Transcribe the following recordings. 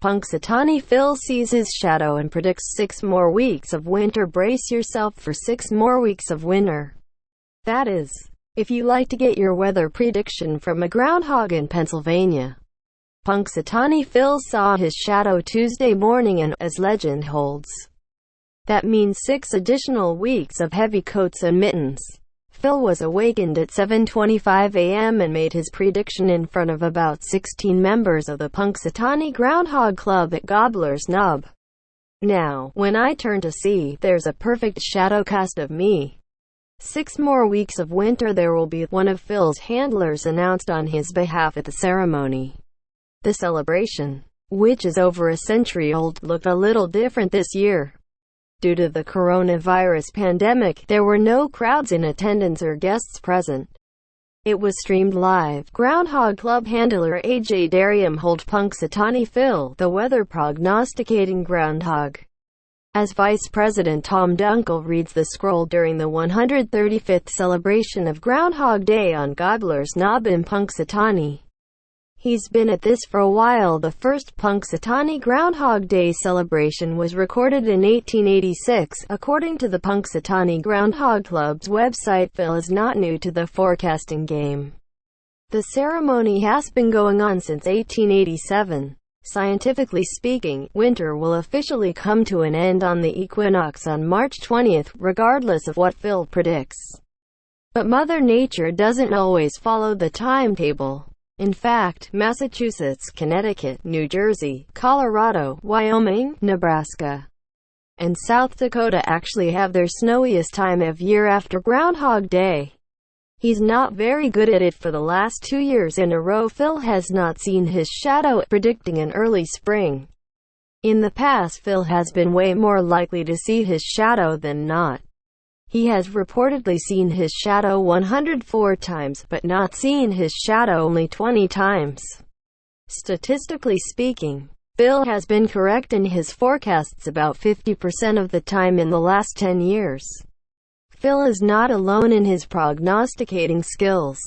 Punxsutawney Phil sees his shadow and predicts 6 more weeks of winter. Brace yourself for 6 more weeks of winter. That is, if you like to get your weather prediction from a groundhog in Pennsylvania. Punxsutawney Phil saw his shadow Tuesday morning and, as legend holds, that means 6 additional weeks of heavy coats and mittens. Phil was awakened at 7:25 a.m. and made his prediction in front of about 16 members of the Punxsutawney Groundhog Club at Gobbler's Knob. Now, when I turn to see, there's a perfect shadow cast of me. 6 more weeks of winter there will be, one of Phil's handlers announced on his behalf at the ceremony. The celebration, which is over a century old, looked a little different this year. Due to the coronavirus pandemic, there were no crowds in attendance or guests present. It was streamed live. Groundhog Club handler A.J. Derriam told Punxsutawney Phil, the weather prognosticating groundhog, as Vice President Tom Dunkel reads the scroll during the 135th celebration of Groundhog Day on Gobbler's Knob in Punxsutawney. He's been at this for a while. The first Punxsutawney Groundhog Day celebration was recorded in 1886, according to the Punxsutawney Groundhog Club's website. Phil is not new to the forecasting game. The ceremony has been going on since 1887. Scientifically speaking, winter will officially come to an end on the equinox on March 20th, regardless of what Phil predicts. But Mother Nature doesn't always follow the timetable. In fact, Massachusetts, Connecticut, New Jersey, Colorado, Wyoming, Nebraska, and South Dakota actually have their snowiest time of year after Groundhog Day. He's not very good at it. For the last 2 years in a row, Phil has not seen his shadow, predicting an early spring. In the past, Phil has been way more likely to see his shadow than not. He has reportedly seen his shadow 104 times, but not seen his shadow only 20 times. Statistically speaking, Phil has been correct in his forecasts about 50% of the time in the last 10 years. Phil is not alone in his prognosticating skills.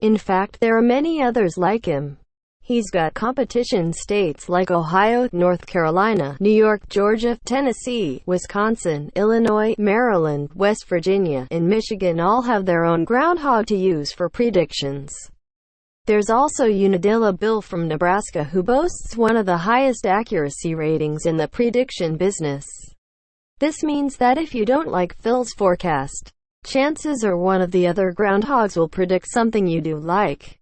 In fact, there are many others like him. He's got competition. States like Ohio, North Carolina, New York, Georgia, Tennessee, Wisconsin, Illinois, Maryland, West Virginia, and Michigan all have their own groundhog to use for predictions. There's also Unadilla Bill from Nebraska, who boasts one of the highest accuracy ratings in the prediction business. This means that if you don't like Phil's forecast, chances are one of the other groundhogs will predict something you do like.